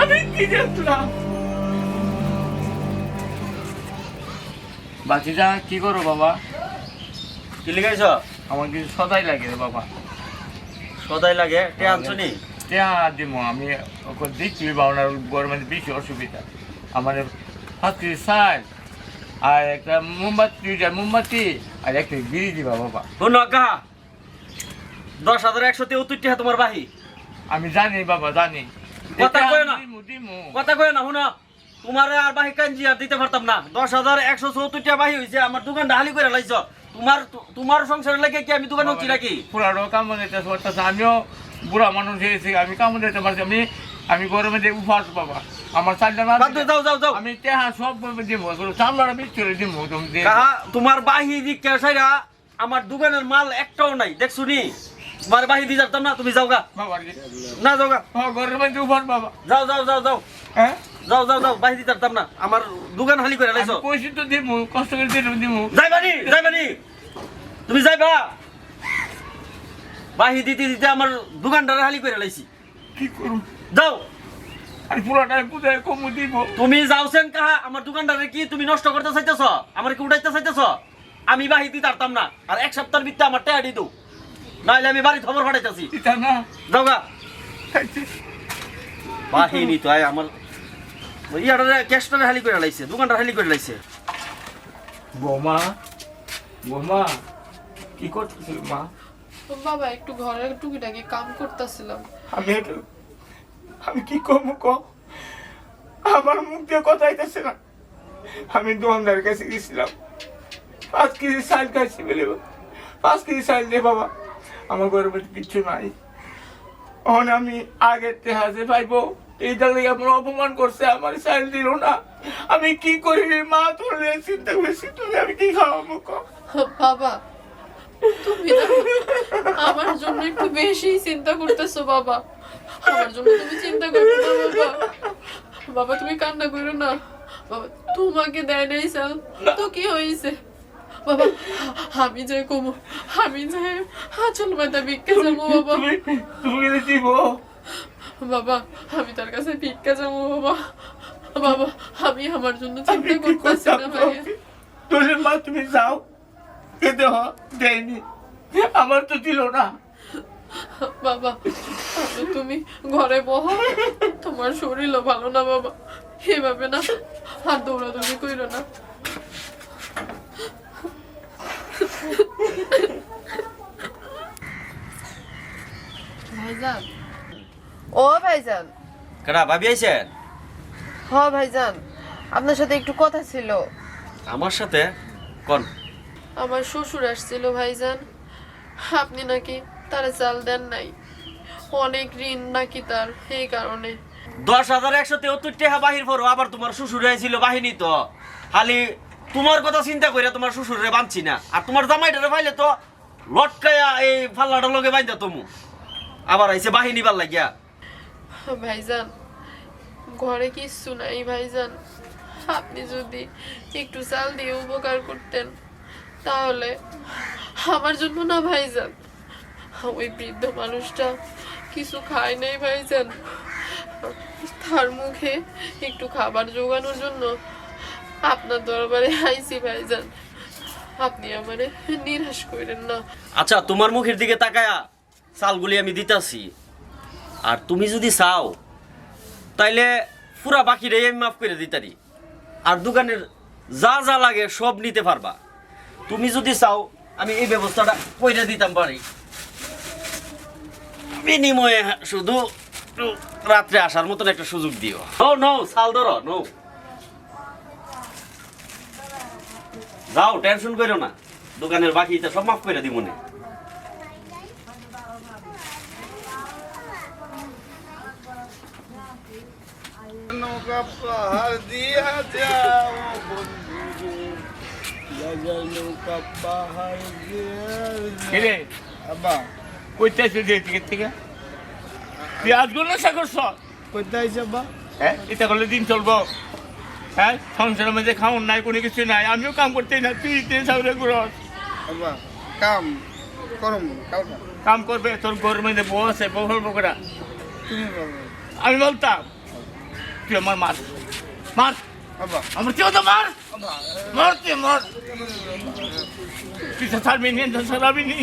আমি কি দেখলাম? বাচ্চাটা কি করো বাবা? কি লিখাইছ? আমার কিছু সদাই লাগে রে বাবা। সদাই লাগে? কে আনছনি? দিব আমি ওকে দিচ্ছি বাবনার গরমের বেশি অসুবিধা। আমার 5 কেজি চাল আর একটা মোমবাতি আর একটা বিড়ি দিবা বাবা। শোনো কাহা 10,173 টাকা তোমার বাহি। আমি জানি বাবা, জানি। কথা কয় না, দিমু কথা কয় না। শুনো, তোমার আর বাহি কাঞ্জি আর দিতে পারতাম না। 10,174 টাকা বাহি হয়েছে, আমার দোকানটা হালি করে লাইছ। তোমার সংসারের লাগে কি আমি দোকান হচ্ছি নাকি? পুরানো কাম দিতে পারতেছে। আমিও বুড়া মানুষ হয়েছি, আমি কাম দিতে পারছি। আমি গরমে দিয়ে উপাস বাবা। আমার চালটা না যাও যাও যাও। আমি টেহা সব দিব, চামড়া বিক্রি করে দিব। কাহা তোমার বাহি দিকে সাইরা আমার দোকানের মাল একটাও নাই, দেখছো নি? তোমার বাহি দিয়ে যাতাম না, তুমি যাও গা। বাবা না যাও গা, গরমে দিয়ে উপাস বাবা। যাও যাও যাও যাও। হ্যাঁ যাও যাও যাও, বাহি দিয়ে যাতাম না, আমার দোকান হালি করে লাইছো। পয়সা তো দিব, কষ্ট করে দিব। যাইবানি তুমি যাইবা। বাহি দিতে দিতে আমার দোকানটা হালি করে লাইছি। কি করুন? যাও। আর পুরাটা কোথায় কমু দিব? তুমি যাওছেন কাহা, আমার দোকানটারে কি তুমি নষ্ট করতে চাইতেছ? আমার কি উঠাইতে চাইতেছ? আমি বাহি দিতে পারতাম না, আর এক সপ্তাহের ভিতরে আমার টাকা দিয়ে দাও, নাইলে আমি বাড়ি খবর পাঠাইতেছি। এটা না যাও গা। বাহি নি তো আমার ইয়াটারে ক্যাশটারে হালি করে লাইছে, দোকানটা হালি করে লাইছে। বৌমা, বৌমা কি করতেছিল মা? বাবা একটু ঘরের টুকিটাকি কাম করতেছিলাম। আমি কি করবো ক? আমার মুখ দিয়ে কথা আইতেছে না। আমি দোকানদারের কাছে গেছিলাম, 5 কেজি চাল খাইছি বলে 5 কেজি চাল দে বাবা। আমার ঘরের মধ্যে কিচ্ছু নাই। এখন আমি আগের তেহাজে পাইবো, এইটা লেগে আমার অপমান করছে, আমার চাল দিল না। আমি কি করি রে মা? তোর চিন্তা করেছি তুমি, আমি কি খাওয়াবো ক? বাবা তুমি না আমার জন্য একটু বেশি চিন্তা করতেছো বাবা। আমার জন্য তুমি চিন্তা করো না বাবা। বাবা তুমি কান্না করো না বাবা। তোমাকে দেয় নাই চাল তো কি হয়েছে বাবা? আমি যাই কমু, আমি যাই আচল মাথা ভিক্ষা যাবো বাবা। তুমি দিব বাবা, আমি তার কাছে ভিক্ষা যাবো বাবা। বাবা আমি আমার জন্য চিন্তা করতেছি না ভাইয়া। তোর মা তুমি যাও, খেতে দেয়নি, আমার তো দিল না। বাবা তুমি ঘরে বহো, তোমার শরীরও ভালো না বাবা। এভাবে না আর দৌড়াদৌড়ি কইরো না। ভাইজান, ও ভাইজান। কেডা ভাবি আইছেন? হ ভাইজান, আপনার সাথে একটু কথা ছিল। আমার সাথে কোন? আমার শ্বশুর আসছিল ভাইজান, আপনি নাকি তারে চাল দেন নাই, অনেক ঋণ নাকি তার, এই কারণে। 10,173 টাকা বাহির পড়ো, আবার তোমার শ্বশুর আইছিল বাহিনী তো খালি তোমার কথা চিন্তা কইরা তোমার শ্বশুরে বাঁধছি না। আর তোমার জামাইটারে পাইলে তো লটকায়া এই ফাল্লাটার লগে বাইন্দা তুমি আবার আইছে বাহিনী ভাল লাগিয়া। ভাইজান ঘরে কিচ্ছু নাই ভাইজান, আপনি যদি একটু চাল দিয়ে উপকার করতেন তাহলে আমার জন্য না ভাইজান। ওই বৃদ্ধ মানুষটা কিছু খায় নাই ভাইজান, তার মুখে একটু খাবার জোগানোর জন্য আপনার দরবারে আইছি ভাইজান। আপনি আমারে নিরাশ করেন না। আচ্ছা তোমার মুখের দিকে তাকায়া চালগুলি আমি দিতাছি, আর তুমি যদি চাও তাইলে পুরা বাকিটাই আমি মাফ করে দিতারি, আর দোকানের যা যা লাগে সব নিতে পারবা। তুমি যদি চাও আমি এই ব্যবস্থাটা কইরা দিতাম পারি, বিনিময়ে শুধু রাত্রে আসার মতন একটা সুযোগ দিও। নো নো চাল ধরো, নো যাও, টেনশন করো না, দোকানের বাকিটা সব মাফ করে দিব না। নৌকা পাহাড় দিয়া যাও বন্ধু, নৌকা পাহাড় কিরে আব্বা কইতে আসলে দিকে থেকে তুই আজগুলো নেশা করছ? কোথায় আইছে আব্বা? হ্যাঁ এটা করলে দিন চলবো? হ্যাঁ সংসারের মধ্যে খাওন নাই, কোনো কিছু নাই, আমিও কাম করতেই না, তুই সাউরে করস। আব্বা কাম করম কালকা কাম করবে তোর ঘরের মধ্যে বউ আছে, বউ হল বকরা। তুমি বাবা আমি বলতাম তুই আমার মার মার আব্বা আমার কেউ তো মার আব্বা মার তুই মার তুই তো ছাড়বি নি ছাড়াবি নি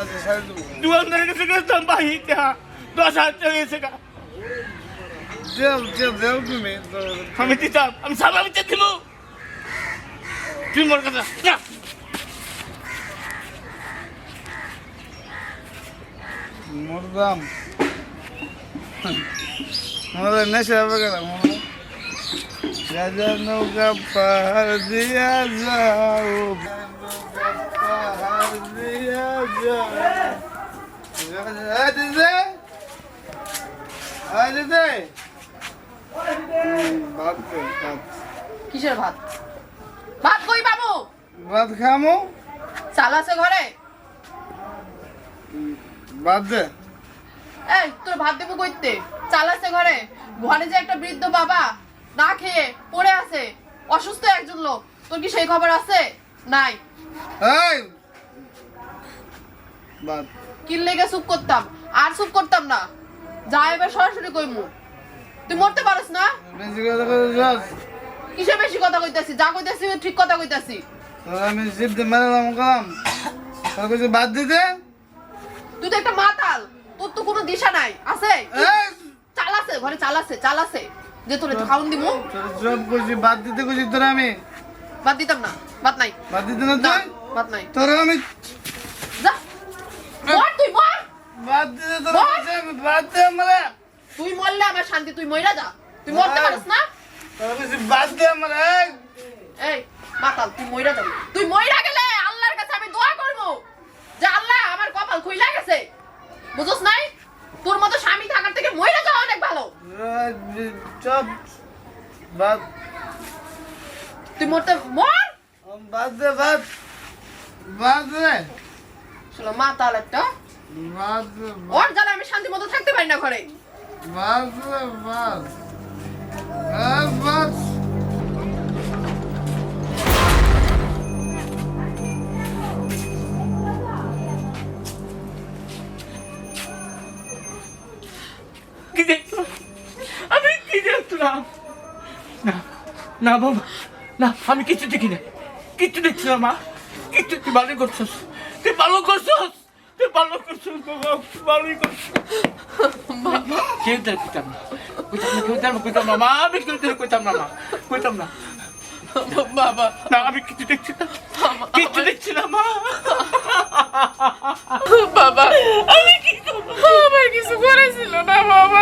আচ্ছা সাইড দেবো দোকানদারের কাছে গেছিলাম বাহিতে 10,000 টাকা গেছে গা। দেও তুমি আমি দিতাম আমি সামনে আমি দিব তুই মোর কাছে যা। মরদাম মরে নেশা হবে কেন মরে রাজা নৌকা পাহাড় দিয়া যাও পাহাড় দিয়া যাও দিদে দিদে ভাত ভাত কিসের ভাত? ভাত কই বাবু? ভাত খামো চাল আছে ঘরে? ভাত দে এই তোর ভাত দেবো কইতে? চাল আছে ঘরে? ঘরে যে একটা বৃদ্ধ বাবা না খেয়ে পড়ে আছে, অসুস্থ একজন লোক, তোর কি সেই খবর আছে? নাই। এই ভাত কি লেগে চুপ করতাম? আর চুপ করতাম না, যা এবার সরাসরি কইমু। তুই মরতে পারিস না? বেশি কথা কথা যাস কিসে বেশি কথা কইতাছি? যা কইতাছি ঠিক কথা কইতাছি। তোর আমি জিপ দিয়ে মেরালাম কালাম তোর কিছু বাদ দিতে তুই তো একটা মাতাল, তোর তো কোনো দিশা নাই। আছে? এই চাল আছে ঘরে, চাল আছে, চাল আছে যে তোরে খাওন দিমু। তোর জব করছি বাদ দিতে করছি তোর আমি বাদ দিতাম না, বাদ নাই। বাদ দিতে না না, তুই বাদ নাই। তোর আমি যা মর, তুই মর। বাদ দিতে তোর বল। কাছে আমি বাদ দে আমারে তুই মরলে আমার শান্তি, তুই মইরা যা। তুই মরতে পারিস না? তোর কাছে বাদ দে আমারে এই এই মাতাল, তুই মইরা যাবি। তুই মইরা গেলে আল্লাহর কাছে আমি দোয়া করব যে আল্লাহ আমার কপাল খুইলা গেছে, বুঝছস নাই? তোর মতো স্বামী থাকার থেকে মইরা যাওয়া অনেক ভালো। চপ বাদ তুই মরতে মর। বাদ দে বাদ বাদ দে শোনো মাতাল একটা, বাদ দে ওর জানা আমি শান্তি মতো থাকতে পারি না ঘরে। বাদ দে বাদ বাদ কি দেখছো? আমি কি দেখছিলাম? না না বাবা না, আমি কিছু দেখি না, কিচ্ছু দেখছিলাম মা, কিচ্ছু। তুই ভালো করছস, তুই ভালো করছস, তুই ভালো করছস বাবা, তুই ভালোই করছস। কেউ তার কইতাম না, কইতাম না মা, আমি কেউ তার কইতাম না মা, কইতাম না বাবা না, আমি কিছু দেখছি না, কিচ্ছু দেখছি না মা। বাবা আমি কি করবো? আমার কিছু করেছিল না বাবা।